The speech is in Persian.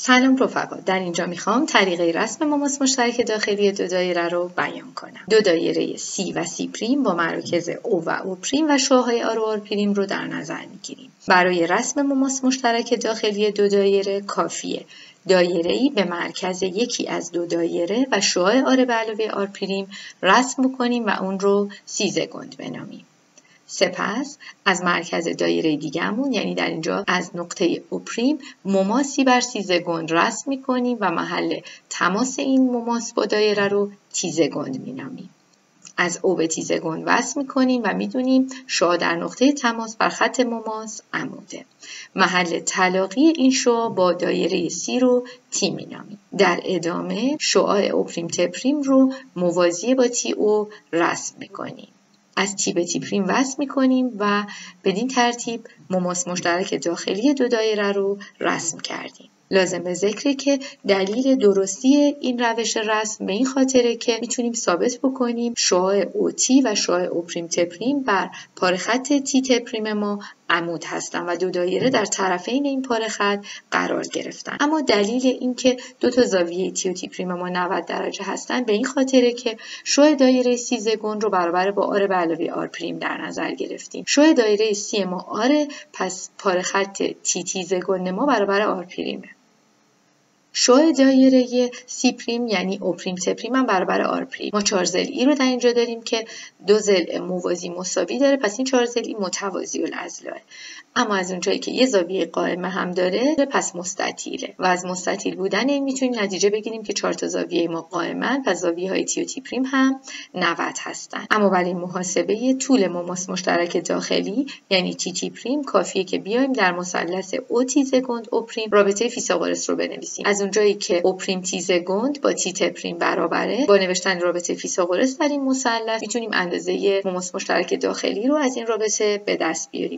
سلام رفقا، در اینجا میخوام طریقه رسم مماس مشترک داخلی دو دایره رو بیان کنم. دو دایره C و C' با مراکز O و O' و شعاع‌های R و R' رو در نظر میگیریم. برای رسم مماس مشترک داخلی دو دایره کافیه دایره‌ای به مرکز یکی از دو دایره و شعاع R به علاوه R' رسم کنیم و اون رو C زگند بنامیم. سپس از مرکز دایره دیگه‌مون، یعنی در اینجا از نقطه O' مماسی بر C زگند رسم می‌کنیم و محل تماس این مماس با دایره رو T زگند می‌نامیم. از O به T زگند وصل می‌کنیم و می‌دونیم شعاع در نقطه تماس بر خط مماس عموده. محل تلاقی این شعاع با دایره C رو T می‌نامیم. در ادامه شعاع O'' رو موازی با TO رسم می‌کنیم. از T به T' وصل می‌کنیم و بدین ترتیب مماس مشترک داخلی دو دایره رو رسم کردیم. لازم به ذکره که دلیل درستی این روش رسم به این خاطره که میتونیم ثابت بکنیم شعاع OT و شعاع O'' بر پاره خط T' ما عمود هستن و دو دایره در طرفین این پاره خط قرار گرفتن. اما دلیل این که دو تا زاویه T و T' ما 90 درجه هستن به این خاطره که شعاع دایره C زگند رو برابر با R به علاوه R' در نظر گرفتیم. شعاع دایره C ما R، پس پاره خط T زگند ما برابر R'. شعاع دایره C' یعنی O'' هم برابر R'. ما 4 ضلعی رو در اینجا داریم که دو ضلع موازی مساوی داره، پس این 4 ضلعی متوازی الاضلاع. اما از اونجایی که یه زاویه قائمه هم داره پس مستطیله و از مستطیل بودن این میتونیم نتیجه بگیریم که 4 تا زاویه ما قائمن، پس زاویه های T و T' هم 90 هستن. اما برای محاسبه طول مماس مشترک داخلی یعنی T' کافیه که بیایم در مثلث OT زگند O' رابطه فیثاغورس رو بنویسیم. از اونجایی که O' T زگند با T' برابره، با نوشتن رابطه فیثاغورس در این مثلث میتونیم اندازه مماس مشترک داخلی رو از این رابطه به دست بیاریم.